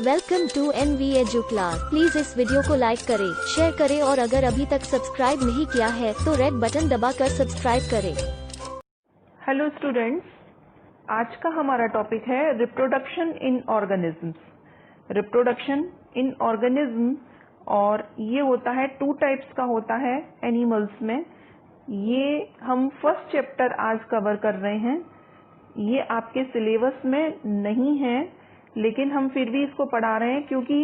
Welcome to NV Edu class. Please इस video को like करें, शेयर करें और अगर अभी तक सब्सक्राइब नहीं किया है तो रेड बटन दबाकर सब्सक्राइब करें। हेलो स्टूडेंट्स, आज का हमारा टॉपिक है reproduction in organisms. Reproduction in organism, और ये होता है टू टाइप्स का होता है एनिमल्स में। ये हम फर्स्ट चैप्टर आज कवर कर रहे हैं। ये आपके सिलेबस में नहीं है, लेकिन हम फिर भी इसको पढ़ा रहे हैं क्योंकि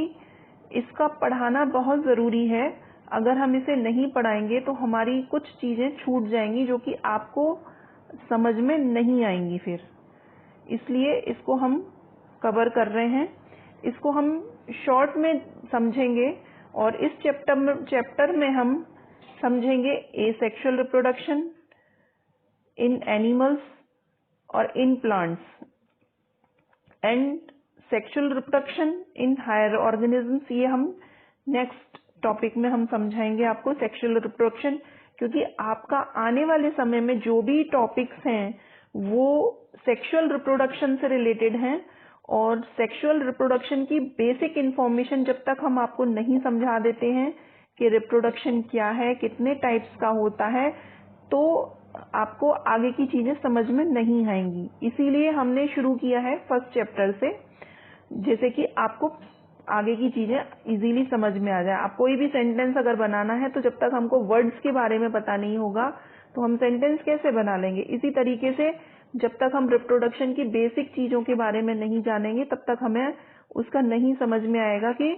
इसका पढ़ाना बहुत ज़रूरी है। अगर हम इसे नहीं पढ़ाएंगे तो हमारी कुछ चीज़ें छूट जाएंगी जो कि आपको समझ में नहीं आएंगी फिर, इसलिए इसको हम कवर कर रहे हैं। इसको हम शॉर्ट में समझेंगे और इस चैप्टर में हम समझेंगे एसेक्सुअल रिप्रोडक्शन इन एनिमल्स और in plants and sexual reproduction in higher organisms. ये हम नेक्स्ट टॉपिक में हम समझाएंगे आपको सेक्सुअल रिप्रोडक्शन, क्योंकि आपका आने वाले समय में जो भी टॉपिक्स हैं वो सेक्सुअल रिप्रोडक्शन से रिलेटेड हैं। और सेक्सुअल रिप्रोडक्शन की बेसिक इंफॉर्मेशन जब तक हम आपको नहीं समझा देते हैं कि रिप्रोडक्शन क्या है, कितने टाइप्स का होता है, तो आपको आगे की चीजें समझ में नहीं आएंगी। इसीलिए हमने शुरू किया है फर्स्ट चैप्टर से, जैसे कि आपको आगे की चीजें इजीली समझ में आ जाए। आप कोई भी सेंटेंस अगर बनाना है तो जब तक हमको वर्ड्स के बारे में पता नहीं होगा तो हम सेंटेंस कैसे बना लेंगे। इसी तरीके से जब तक हम रिप्रोडक्शन की बेसिक चीजों के बारे में नहीं जानेंगे तब तक हमें उसका नहीं समझ में आएगा कि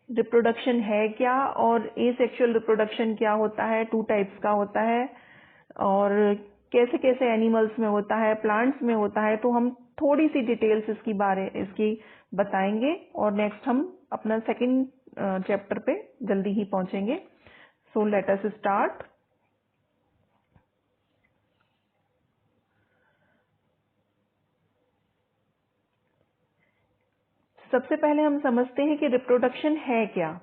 रिप्रोडक्शन है क्या और एसेक्सुअल रिप्रोडक्शन क्या होता है, टू टाइप्स का होता है और कैसे कैसे एनिमल्स में होता है, प्लांट्स में होता है। तो हम थोड़ी सी डिटेल्स इसकी बताएंगे और नेक्स्ट हम अपना सेकंड चैप्टर पे जल्दी ही पहुंचेंगे। So let us start. सबसे पहले हम समझते हैं कि रिप्रोडक्शन है क्या।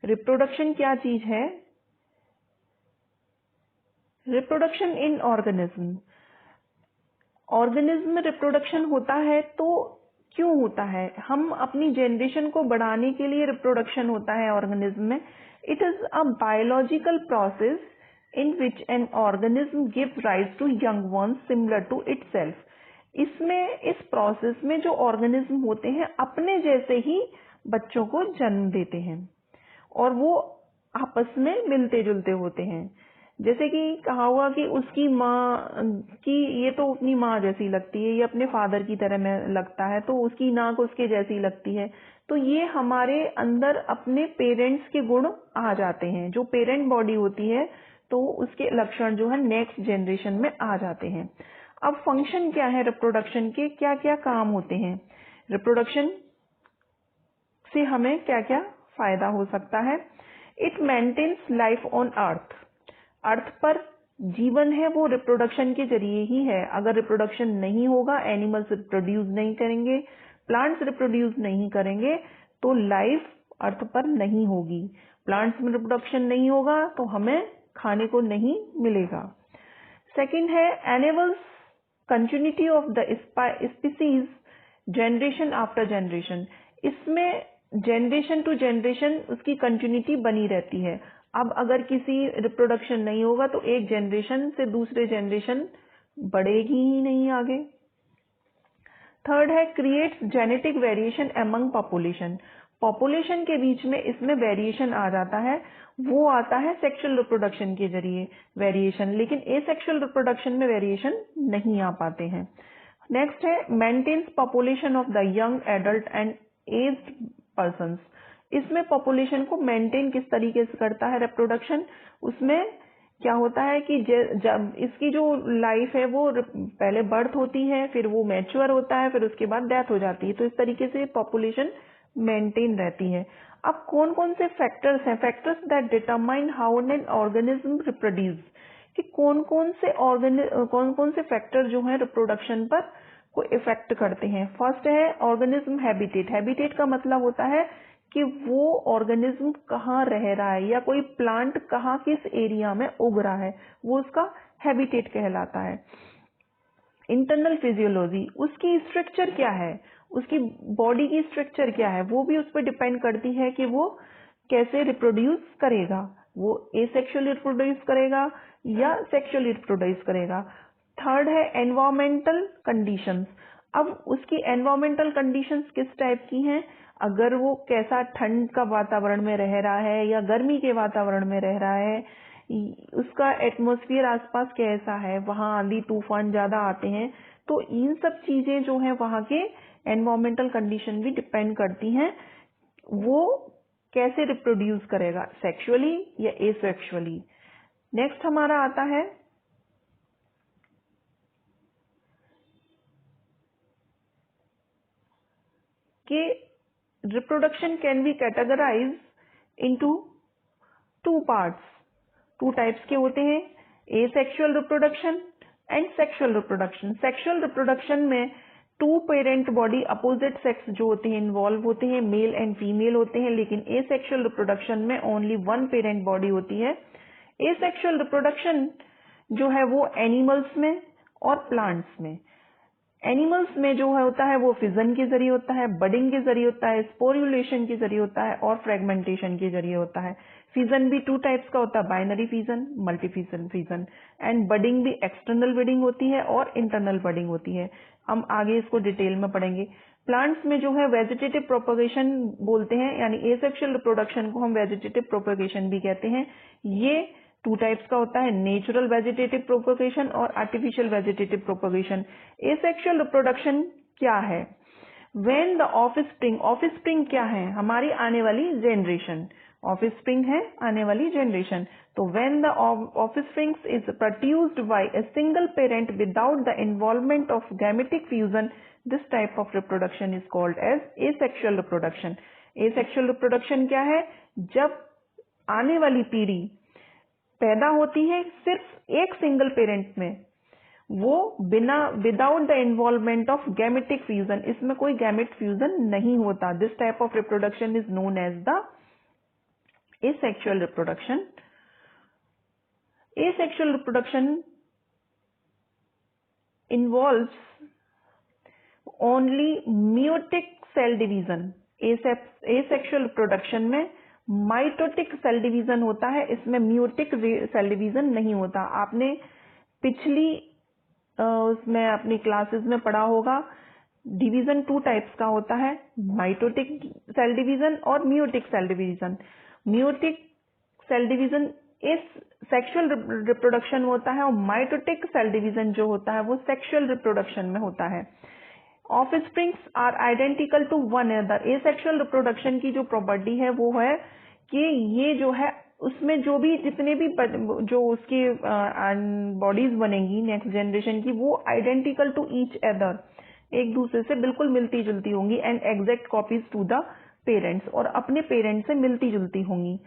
रिप्रोडक्शन क्या चीज है? Reproduction in organism. ऑर्गेनिज्म में रिप्रोडक्शन होता है तो क्यों होता है? हम अपनी जनरेशन को बढ़ाने के लिए रिप्रोडक्शन होता है ऑर्गेनिज्म में। It is a biological process in which an organism give rise to young ones similar to itself. इसमें इस प्रोसेस में जो ऑर्गेनिज्म होते हैं अपने जैसे ही बच्चों को जन्म देते हैं और वो आपस में मिलते जुलते होते हैं। जैसे कि कहा हुआ कि उसकी माँ की ये तो अपनी माँ जैसी लगती है, ये अपने फादर की तरह में लगता है, तो उसकी नाक उसके जैसी लगती है। तो ये हमारे अंदर अपने पेरेंट्स के गुण आ जाते हैं। जो पेरेंट बॉडी होती है तो उसके लक्षण जो है नेक्स्ट जनरेशन में आ जाते हैं। अब फंक्शन क्या है रिप्रोडक्शन के, क्या क्या काम होते हैं? रिप्रोडक्शन से हमें क्या क्या फायदा हो सकता है? It maintains life on earth. Earth पर जीवन है वो रिप्रोडक्शन के जरिए ही है। अगर रिप्रोडक्शन नहीं होगा, एनिमल्स रिप्रोड्यूस नहीं करेंगे, प्लांट्स रिप्रोड्यूस नहीं करेंगे, तो लाइफ अर्थ पर नहीं होगी। प्लांट्स में रिप्रोडक्शन नहीं होगा तो हमें खाने को नहीं मिलेगा। सेकंड है animals continuity of the species generation after generation. इसमें जनरेशन टू जनरेशन उसकी कंटिन्यूटी बनी रहती है। अब अगर किसी रिप्रोडक्शन नहीं होगा तो एक जनरेशन से दूसरे जनरेशन बढ़ेगी ही नहीं आगे। थर्ड है creates genetic variation among population. Population के बीच में इसमें वेरिएशन आ जाता है, वो आता है सेक्सुअल रिप्रोडक्शन के जरिए वेरिएशन, लेकिन एसेक्सुअल रिप्रोडक्शन में वेरिएशन नहीं आ पाते हैं। नेक्स्ट है maintenance population of the young adult and aged persons. इसमें पॉपुलेशन को मेंटेन किस तरीके से करता है रिप्रोडक्शन? उसमें क्या होता है कि जब इसकी जो लाइफ है वो पहले बर्थ होती है, फिर वो मैच्योर होता है, फिर उसके बाद डेथ हो जाती है। तो इस तरीके से पॉपुलेशन मेंटेन रहती है। अब कौन कौन से फैक्टर्स हैं? Factors that determine how an organism reproduce, कि कौन कौन से फैक्टर जो है रिप्रोडक्शन पर को इफेक्ट करते हैं। फर्स्ट है ऑर्गेनिज्म हैबिटेट। हैबिटेट का मतलब होता है कि वो ऑर्गेनिज्म कहाँ रह रहा है या कोई प्लांट कहाँ किस एरिया में उग रहा है, वो उसका हैबिटेट कहलाता है। इंटरनल फिजियोलॉजी, उसकी स्ट्रक्चर क्या है, उसकी बॉडी की स्ट्रक्चर क्या है वो भी उस पर डिपेंड करती है कि वो कैसे रिप्रोड्यूस करेगा, वो एसेक्सुअली रिप्रोड्यूस करेगा या सेक्सुअली रिप्रोड्यूस करेगा। थर्ड है एनवायरमेंटल कंडीशंस। अब उसकी एनवायरमेंटल कंडीशंस किस टाइप की हैं, अगर वो कैसा ठंड का वातावरण में रह रहा है या गर्मी के वातावरण में रह रहा है, उसका एटमॉस्फेयर आसपास कैसा है, वहां आंधी तूफान ज्यादा आते हैं, तो इन सब चीजें जो है वहां के एनवायरमेंटल कंडीशन भी डिपेंड करती हैं वो कैसे रिप्रोड्यूस करेगा, सेक्सुअली या एसेक्सुअली। नेक्स्ट हमारा आता है कि reproduction can be categorize into two parts. Two types के होते हैं, asexual reproduction and sexual reproduction. Sexual reproduction में two parent body opposite sex जो होते हैं इन्वॉल्व होते हैं, मेल एंड फीमेल होते हैं, लेकिन एसेक्सुअल रिप्रोडक्शन में ओनली वन पेरेंट बॉडी होती है। एसेक्सुअल रिप्रोडक्शन जो है वो एनिमल्स में और प्लांट्स में। एनिमल्स में जो होता है वो फिजन के जरिए होता है, बडिंग के जरिए होता है, स्पोरुलेशन के जरिए होता है और फ्रेगमेंटेशन के जरिए होता है। फिजन भी टू टाइप्स का होता है, binary fission, multi fission fission. And budding भी एक्सटर्नल बडिंग होती है और इंटरनल बडिंग होती है। हम आगे इसको डिटेल में पढ़ेंगे। प्लांट्स में जो है वेजिटेटिव प्रोपगेशन बोलते हैं, यानी एसेक्सुअल रिप्रोडक्शन को हम वेजिटेटिव प्रोपगेशन भी कहते हैं। ये टू टाइप्स का होता है, नेचुरल वेजिटेटिव प्रोपगेशन और artificial vegetative propagation. Asexual reproduction क्या है? व्हेन द ऑफस्प्रिंग, ऑफस्प्रिंग क्या है? हमारी आने वाली जनरेशन, ऑफस्प्रिंग है आने वाली जनरेशन। तो when the offspring is produced by a single parent without the involvement of gametic fusion, this type of reproduction is called as asexual reproduction. Asexual reproduction क्या है? जब आने वाली पीढ़ी पैदा होती है सिर्फ एक सिंगल पेरेंट में, वो बिना without the involvement of gametic fusion, इसमें कोई गैमेट फ्यूजन नहीं होता। This type of reproduction is known as the asexual reproduction. Asexual reproduction involves only meiotic cell division. Asexual reproduction में माइटोटिक सेल डिवीजन होता है, इसमें मियोटिक सेल डिवीजन नहीं होता। आपने पिछली उसमें अपनी क्लासेस में पढ़ा होगा, डिवीजन टू टाइप्स का होता है, माइटोटिक सेल डिवीजन और meiotic cell division. Meiotic cell division इस सेक्सुअल रिप्रोडक्शन होता है और माइटोटिक सेल डिवीजन जो होता है वो सेक्सुअल रिप्रोडक्शन में होता है। Offsprings are identical to one another. Asexual reproduction की जो प्रॉपर्टी है वो है कि ये जो है उसमें जो भी जितने भी जो उसकी बॉडीज बनेंगी नेक्स्ट जनरेशन की, वो आइडेंटिकल टू ईच अदर, एक दूसरे से बिल्कुल मिलती जुलती होंगी, and exact copies to the parents, और अपने पेरेंट्स से मिलती जुलती होंगी।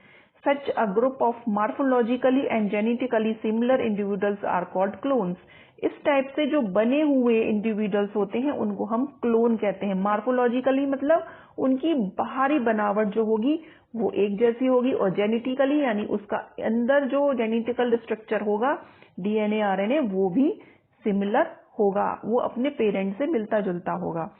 Such a group of morphologically and genetically similar individuals are called clones. इस टाइप से जो बने हुए इंडिविजुअल्स होते हैं उनको हम क्लोन कहते हैं। मॉर्फोलॉजिकली मतलब उनकी बाहरी बनावट जो होगी वो एक जैसी होगी, और जेनेटिकली यानी उसका अंदर जो जेनेटिकल स्ट्रक्चर होगा, डीएनए आरएनए, वो भी सिमिलर होगा, वो अपने पेरेंट से मिलता जुलता होगा।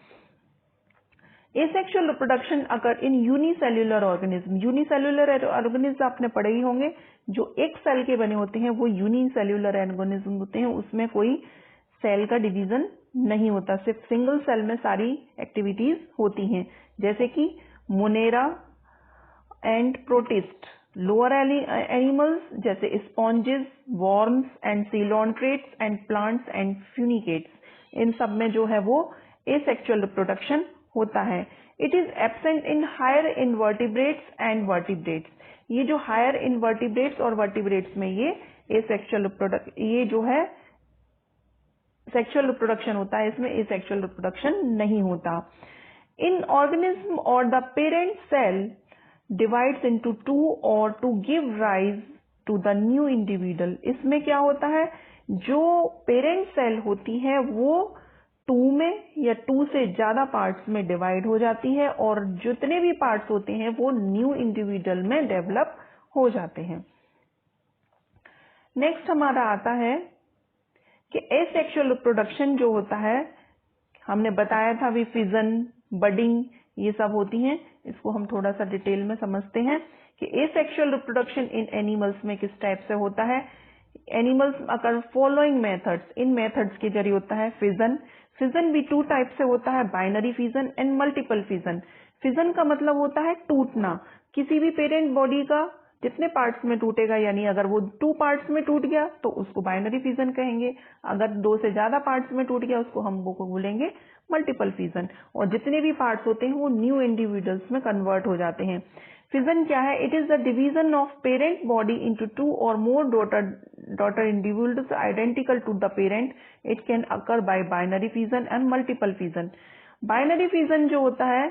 एसेक्सुअल रिप्रोडक्शन अगर in unicellular organism, unicellular organism आपने पढ़े ही होंगे, जो एक सेल के बने होते हैं वो यूनिसेल्युलर ऑर्गेनिज्म होते हैं, उसमें कोई सेल का डिवीजन नहीं होता, सिर्फ सिंगल सेल में सारी एक्टिविटीज होती हैं, जैसे कि Monera and protist. Lower animals जैसे sponges, worms and coelenterates and plants and tunicates, इन सब में जो है वो एसेक्सुअल रिप्रोडक्शन होता है। It is absent in higher invertebrates and vertebrates. ये जो हायर इनवर्टिब्रेट्स और वर्टिब्रेट्स में ये एसेक्सुअल ये जो है सेक्सुअल रिप्रोडक्शन होता है, इसमें एसेक्सुअल रिप्रोडक्शन नहीं होता। इन ऑर्गेनिज्म और the parent cell divides into two और to give rise to the new individual. इसमें क्या होता है, जो पेरेंट सेल होती है वो टू में या टू से ज्यादा पार्ट्स में डिवाइड हो जाती है, और जितने भी पार्ट्स होते हैं वो न्यू इंडिविजुअल में डेवलप हो जाते हैं। नेक्स्ट हमारा आता है कि एसेक्सुअल रिप्रोडक्शन जो होता है, हमने बताया था भी फिजन, बडिंग, ये सब होती हैं। इसको हम थोड़ा सा डिटेल में समझते हैं कि एसेक्सुअल रिप्रोडक्शन इन एनिमल्स में किस टाइप से होता है। एनिमल्स अगर फॉलोइंग मेथड्स, इन मेथड्स के जरिए होता है फिजन। फिजन भी टू टाइप से होता है, binary fission and multiple fission. Fission का मतलब होता है टूटना, किसी भी पेरेंट बॉडी का जितने पार्ट्स में टूटेगा, यानी अगर वो 2 पार्ट्स में टूट गया तो उसको बाइनरी फिजन कहेंगे, अगर 2 से ज्यादा पार्ट्स में टूट गया उसको हम वो को बोलेंगे मल्टीपल फिजन। और जितने भी पार्ट्स होते हैं वो न्यू इंडिविजुअल्स में कन्वर्ट हो जाते हैं। फिजन क्या है? It is the division of parent body into 2 और more daughter individuals identical to the parent. It can occur by binary fission and multiple fission. Binary fission जो होता है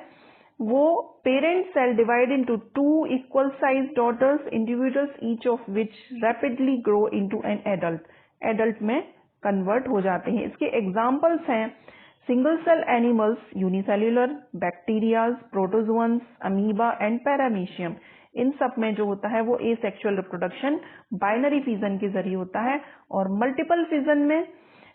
वो parent cell divide into 2 equal size daughters individuals, each of which rapidly grow into an adult में convert हो जाते हैं। इसके examples हैं single cell animals, unicellular, bacterias, protozoans, amoeba and paramecium. इन सब में जो होता है वो एसेक्सुअल रिप्रोडक्शन बाइनरी फिजन के जरिए होता है। और मल्टीपल फिजन में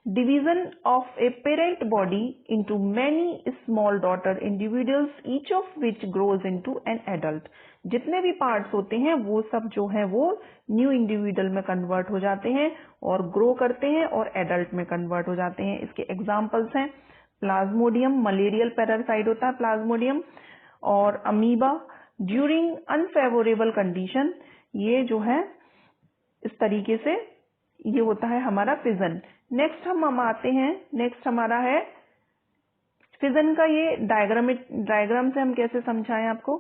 division of a parent body into many small daughter individuals, each of which grows into an adult. जितने भी पार्ट्स होते हैं वो सब जो है वो न्यू इंडिविजुअल में कन्वर्ट हो जाते हैं और ग्रो करते हैं और एडल्ट में कन्वर्ट हो जाते हैं। इसके एग्जाम्पल्स हैं प्लाज्मोडियम, मलेरियल पैरासाइट होता है प्लाज्मोडियम, और अमीबा ड्यूरिंग अनफेवरेबल कंडीशन। ये जो है इस तरीके से ये होता है हमारा फिजन। नेक्स्ट हम आते हैं, नेक्स्ट हमारा है फिजन का ये डायग्राम से हम कैसे समझाएं आपको।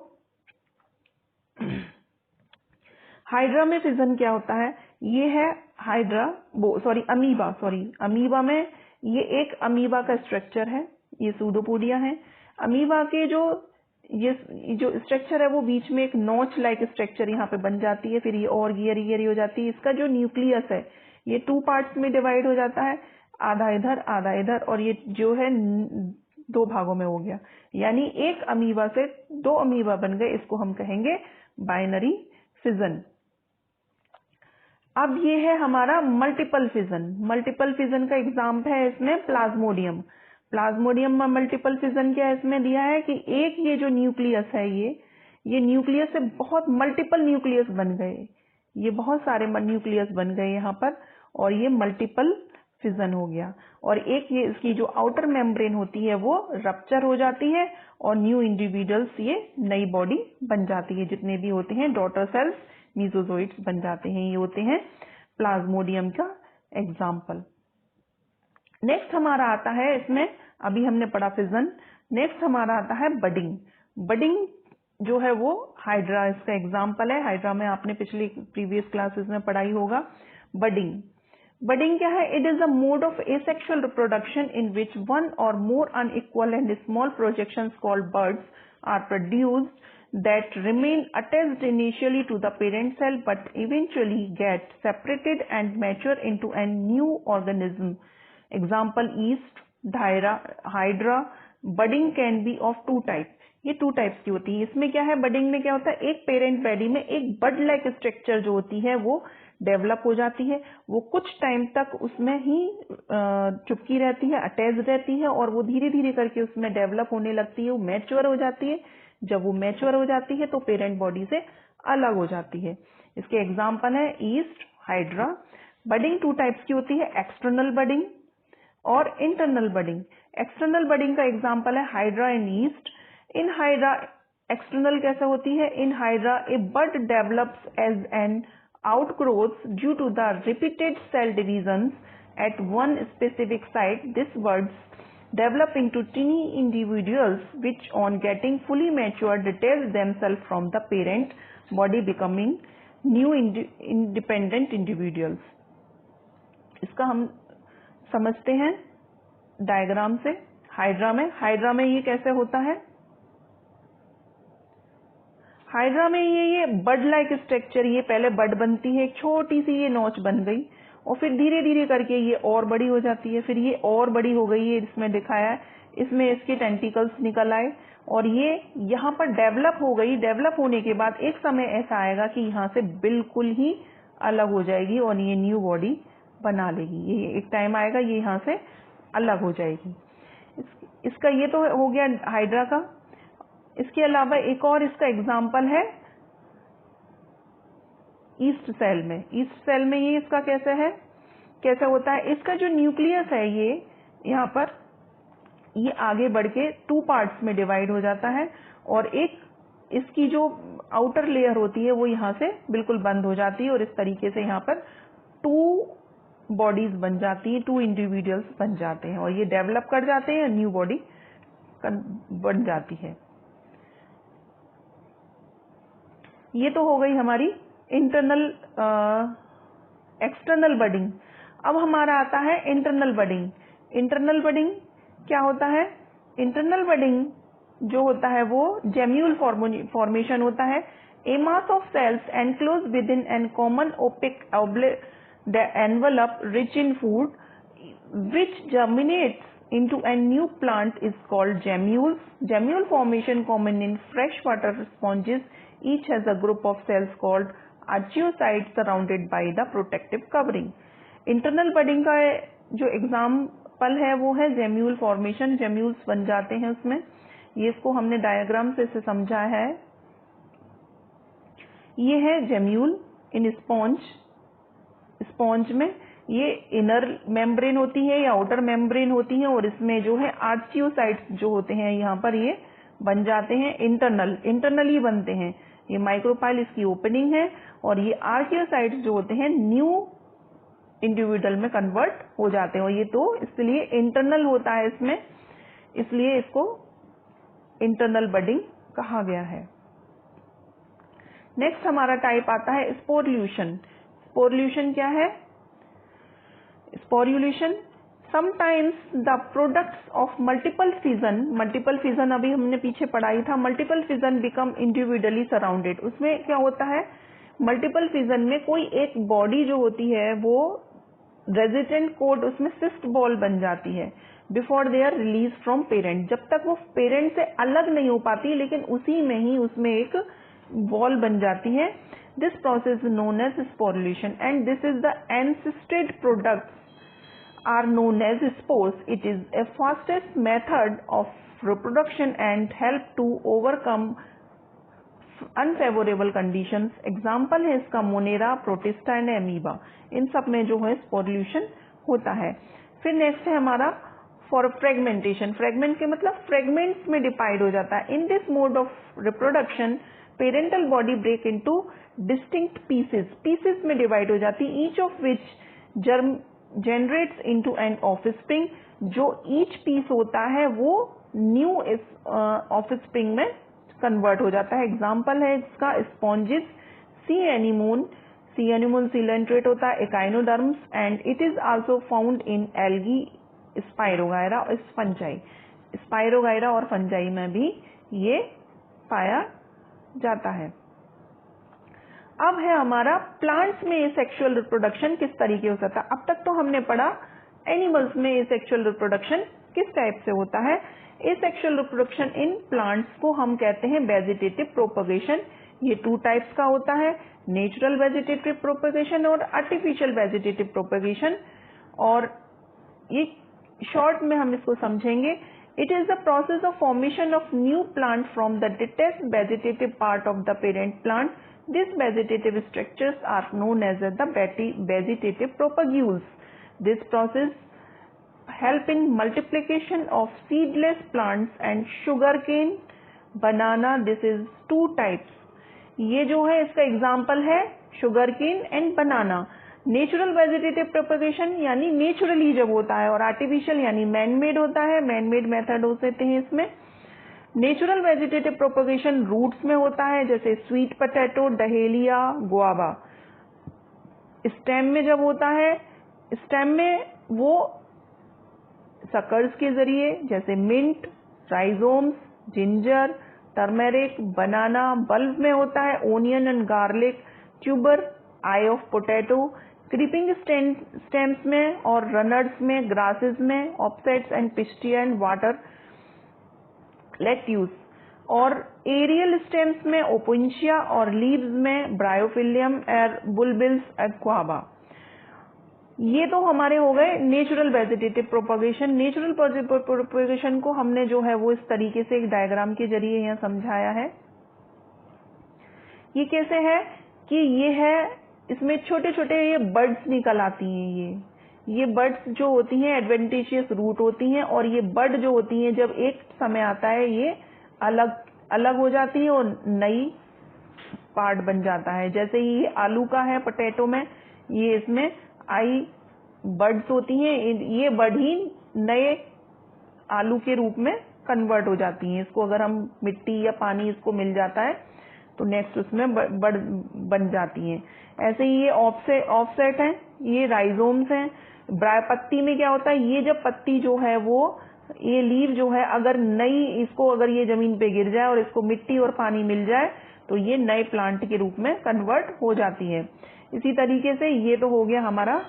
हाइड्रा में फिजन क्या होता है? ये है अमीबा में ये एक अमीबा का स्ट्रक्चर है, ये सूडोपोडिया है। अमीबा के जो स्ट्रक्चर है वो बीच में एक नोच लाइक स्ट्रक्चर यहाँ पे बन जाती है, फिर ये और गियरी हो जाती है। इसका जो न्यूक्लियस है ये 2 पार्ट्स में डिवाइड हो जाता है, आधा इधर आधा इधर, और ये जो है 2 भागों में हो गया, यानी एक अमीबा से 2 अमीबा बन गए। इसको हम कहेंगे बाइनरी फिजन। अब ये है हमारा मल्टीपल फिजन। मल्टीपल फिजन का एग्जाम्पल है इसमें प्लाज्मोडियम। प्लाज्मोडियम में मल्टीपल फिजन क्या इसमें दिया है कि एक ये जो न्यूक्लियस है ये न्यूक्लियस से बहुत मल्टीपल न्यूक्लियस बन गए, ये बहुत सारे न्यूक्लियस बन गए यहाँ पर, और ये मल्टीपल फिजन हो गया। और एक ये इसकी जो आउटर मेम्ब्रेन होती है वो रप्चर हो जाती है और न्यू इंडिविजुअल्स ये नई बॉडी बन जाती है। जितने भी होते हैं डॉटर सेल्स मीजोजोइट्स बन जाते हैं। ये होते हैं प्लाज्मोडियम का एग्जाम्पल। नेक्स्ट हमारा आता है, इसमें अभी हमने पढ़ा फिजन, नेक्स्ट हमारा आता है बडिंग। बडिंग जो है वो हाइड्रा इसका एग्जाम्पल है। हाइड्रा में आपने प्रीवियस क्लासेस में पढ़ाई होगा। बडिंग क्या है? It is a mode of asexual reproduction in which one और more unequal and small projections called buds are produced that remain attached initially to the parent cell but eventually get separated and mature into a new organism. Example yeast, hydra. Budding can be of 2 types. ये 2 types की होती है। इसमें क्या है, budding में क्या होता है, एक पेरेंट बॉडी में एक बड लाइक स्ट्रक्चर जो होती है वो डेवलप हो जाती है। वो कुछ टाइम तक उसमें ही चुपकी रहती है, अटैच रहती है, और वो धीरे धीरे करके उसमें डेवलप होने लगती है, वो मैच्योर हो जाती है। जब वो मैच्योर हो जाती है तो पेरेंट बॉडी से अलग हो जाती है। इसके एग्जाम्पल है ईस्ट, हाइड्रा। बडिंग 2 टाइप्स की होती है, एक्सटर्नल बडिंग और इंटरनल बडिंग। एक्सटर्नल बडिंग का एग्जाम्पल है hydra and yeast. In hydra external कैसे होती है? In hydra a bud develops as an outgrowths due to the repeated cell divisions at one specific site. These buds develop into tiny individuals which on getting fully mature detach themselves from the parent body becoming new independent individuals. इसका हम समझते हैं diagram से। Hydra में ये कैसे होता है? हाइड्रा में ये बड लाइक स्ट्रक्चर, ये पहले बड बनती है, एक छोटी सी ये नोच बन गई, और फिर धीरे धीरे करके ये और बड़ी हो जाती है, फिर ये और बड़ी हो गई है, इसमें दिखाया है, इसमें इसके टेंटिकल्स निकल आए और ये यहाँ पर डेवलप हो गई। डेवलप होने के बाद एक समय ऐसा आएगा कि यहाँ से बिल्कुल ही अलग हो जाएगी और ये न्यू बॉडी बना लेगी। ये एक टाइम आएगा ये यहाँ से अलग हो जाएगी। इसका ये तो हो गया हाइड्रा का। इसके अलावा एक और इसका एग्जाम्पल है ईस्ट सेल में। ईस्ट सेल में ये इसका कैसे होता है, इसका जो न्यूक्लियस है ये यहाँ पर ये आगे बढ़ के 2 पार्ट्स में डिवाइड हो जाता है और एक इसकी जो आउटर लेयर होती है वो यहाँ से बिल्कुल बंद हो जाती है और इस तरीके से यहाँ पर 2 बॉडीज बन जाती हैं, 2 इंडिविजुअल्स बन जाते हैं और ये डेवलप कर जाते हैं, न्यू बॉडी बन जाती है। ये तो हो गई हमारी इंटरनल एक्सटर्नल बडिंग। अब हमारा आता है इंटरनल बडिंग। इंटरनल बडिंग क्या होता है? इंटरनल बडिंग जो होता है वो जेम्यूल फॉर्मेशन होता है। A mass of cells enclose within an common opic envelope rich in food which germinates into a new plant is called gemmules. Gemmule formation common in freshwater sponges. Each has a group of cells called archaeocytes surrounded by the protective covering. Internal budding का जो example है वो है gemmule formation. Gemmules बन जाते हैं उसमें। ये इसको हमने डायग्राम से इसे समझा है। ये है जेम्यूल इन स्पॉन्ज में ये इनर मेम्ब्रेन होती है या आउटर मेम्ब्रेन होती है और इसमें जो है आर्चियोसाइट्स जो होते हैं यहाँ पर ये बन जाते हैं। इंटरनली बनते हैं। ये माइक्रोपाइल इसकी ओपनिंग है और ये आर्चियोसाइट्स जो होते हैं न्यू इंडिविजुअल में कन्वर्ट हो जाते हैं और ये तो इसलिए इंटरनल होता है इसमें, इसलिए इसको इंटरनल बडिंग कहा गया है। नेक्स्ट हमारा टाइप आता है स्पोरुलेशन। स्पोरुलेशन क्या है? Sporulation sometimes the products of multiple fission अभी हमने पीछे पढ़ाई था। Multiple fission become individually surrounded. उसमें क्या होता है? मल्टीपल फिजन में कोई एक बॉडी जो होती है वो रेजिडेंट कोड उसमें सिस्ट बॉल बन जाती है before they are release from parent. जब तक वो पेरेंट से अलग नहीं हो पाती लेकिन उसी में ही उसमें एक बॉल बन जाती है। This process known as sporulation and this is the encysted products are known as spores. It is a fastest method of reproduction and help to overcome unfavorable conditions. Example है इसका मोनेरा, प्रोटिस्टा एंड एमीबा। इन सब में जो है sporulation होता है। फिर next है हमारा फॉर फ्रेगमेंटेशन। फ्रेगमेंट के मतलब फ्रेगमेंट्स में डिवाइड हो जाता है। In this mode of reproduction parental body break into distinct pieces में डिवाइड हो जाती है। Each of which generates into an offspring. जो ईच पीस होता है वो न्यू ऑफस्प्रिंग में कन्वर्ट हो जाता है। एग्जाम्पल है इसका स्पॉन्जिस, सी एनिमोन सीलेंट्रेट होता है, echinoderms and it is also found in algae, spirogyra और फंजाई। स्पाइरोगायरा और फंजाई में भी ये पाया जाता है। अब है हमारा प्लांट्स में सेक्सुअल रिप्रोडक्शन किस तरीके हो सकता है। अब तक तो हमने पढ़ा एनिमल्स में सेक्सुअल रिप्रोडक्शन किस टाइप से होता है। एसेक्सुअल रिप्रोडक्शन इन प्लांट्स को हम कहते हैं वेजिटेटिव प्रोपगेशन। ये 2 टाइप्स का होता है, नेचुरल वेजिटेटिव प्रोपगेशन और आर्टिफिशियल वेजिटेटिव प्रोपगेशन। और ये शॉर्ट में हम इसको समझेंगे। It is the process of formation of new plant from the detached vegetative part of the parent plant. These vegetative structures are known as the vegetative propagules. This process help in multiplication of seedless plants and sugarcane, banana. This is 2 types. ये जो है इसका example है sugarcane and banana. Natural vegetative propagation यानी naturally जब होता है और आर्टिफिशियल यानी मैन मेड होता है। मैन मेड मेथड होते हैं इसमें। नेचुरल वेजिटेटिव प्रोपगेशन रूट्स में होता है जैसे sweet potato, dahlia, guava. Stem में जब होता है, स्टेम में वो सकर्स के जरिए जैसे मिंट, राइजोम्स, जिंजर, टर्मेरिक, बनाना। बल्ब में होता है onion and garlic, tuber, I of potato. Creeping stems में और रनर्स में, ग्रासेस में, offsets and pistia and water lettuce. और एरियल स्टेम्स में ओपुंशिया और लीव्स में ब्रायोफिलियम और बुलबिल्स एक्वाबा। ये तो हमारे हो गए natural vegetative propagation. Natural propagation को हमने जो है वो इस तरीके से एक डायग्राम के जरिए यहाँ समझाया है। ये कैसे है कि ये है, इसमें छोटे छोटे ये बर्ड्स निकल आती हैं। ये बर्ड्स जो होती हैं एडवेंटिशियस रूट होती हैं, और ये बर्ड जो होती हैं जब एक समय आता है ये अलग अलग हो जाती है और नई पार्ट बन जाता है। जैसे ये आलू का है, पोटैटो में ये इसमें आई बर्ड्स होती हैं, ये बर्ड ही नए आलू के रूप में कन्वर्ट हो जाती हैं। इसको अगर हम मिट्टी या पानी इसको मिल जाता है तो नेक्स्ट उसमें बर्ड बन जाती हैं। ऐसे ही ये ऑफसेट है, ये राइजोम्स हैं। पत्ती में क्या होता है, ये जब पत्ती जो है वो ये लीव जो है अगर नई इसको अगर ये जमीन पे गिर जाए और इसको मिट्टी और पानी मिल जाए तो ये नए प्लांट के रूप में कन्वर्ट हो जाती है। इसी तरीके से ये तो हो गया हमारा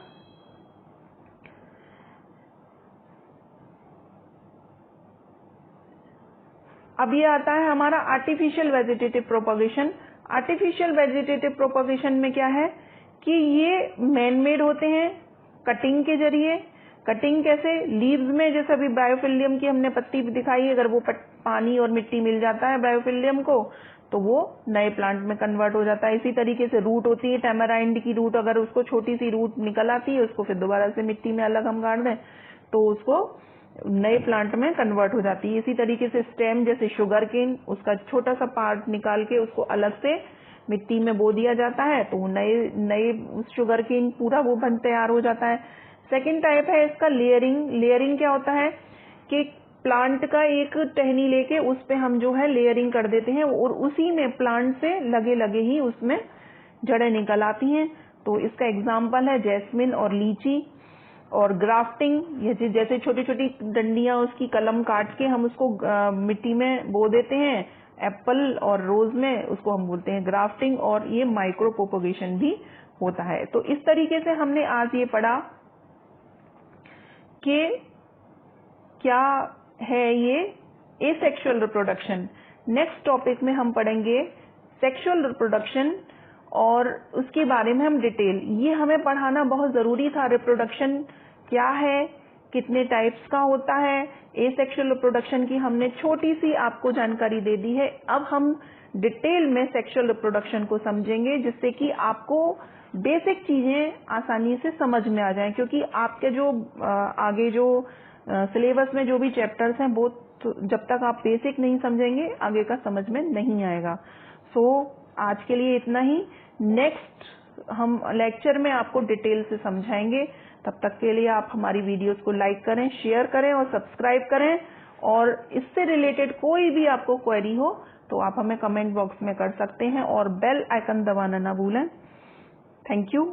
अब ये आता है हमारा artificial vegetative propagation. Artificial vegetative propagation में क्या है कि ये मैन मेड होते हैं कटिंग के जरिए। कटिंग कैसे, लीव्स में जैसे अभी बायोफिलियम की हमने पत्ती दिखाई, अगर वो पानी और मिट्टी मिल जाता है बायोफिलियम को तो वो नए प्लांट में कन्वर्ट हो जाता है। इसी तरीके से रूट होती है टैमराइंड की रूट, अगर उसको छोटी सी रूट निकल आती है उसको फिर दोबारा से मिट्टी में अलग हम गाड़ दें तो उसको नए प्लांट में कन्वर्ट हो जाती है। इसी तरीके से स्टेम जैसे शुगर केन, उसका छोटा सा पार्ट निकाल के उसको अलग से मिट्टी में बो दिया जाता है तो नए शुगर केन पूरा वो बन तैयार हो जाता है। सेकंड टाइप है इसका लेयरिंग। लेयरिंग क्या होता है कि प्लांट का एक टहनी लेके उस पे हम जो है लेयरिंग कर देते हैं और उसी में प्लांट से लगे लगे ही उसमें जड़ें निकल आती हैं। तो इसका एग्जाम्पल है जैस्मिन और लीची। और ग्राफ्टिंग, ये जैसे छोटी छोटी डंडियां उसकी कलम काट के हम उसको मिट्टी में बो देते हैं, एप्पल और रोज में, उसको हम बोलते हैं ग्राफ्टिंग। और ये माइक्रो प्रोपगेशन भी होता है। तो इस तरीके से हमने आज ये पढ़ा कि क्या है ये एसेक्सुअल रिप्रोडक्शन। नेक्स्ट टॉपिक में हम पढ़ेंगे सेक्सुअल रिप्रोडक्शन और उसके बारे में हम डिटेल, ये हमें पढ़ाना बहुत जरूरी था। रिप्रोडक्शन क्या है, कितने टाइप्स का होता है, एसेक्सुअल रिप्रोडक्शन की हमने छोटी सी आपको जानकारी दे दी है। अब हम डिटेल में सेक्सुअल रिप्रोडक्शन को समझेंगे जिससे कि आपको बेसिक चीजें आसानी से समझ में आ जाएं, क्योंकि आपके जो आगे जो सिलेबस में जो भी चैप्टर्स हैं वो जब तक आप बेसिक नहीं समझेंगे आगे का समझ में नहीं आएगा। सो आज के लिए इतना ही। नेक्स्ट हम लेक्चर में आपको डिटेल से समझाएंगे। तब तक के लिए आप हमारी वीडियोस को लाइक करें, शेयर करें और सब्सक्राइब करें। और इससे रिलेटेड कोई भी आपको क्वेरी हो तो आप हमें कमेंट बॉक्स में कर सकते हैं और बेल आइकन दबाना ना भूलें। Thank you.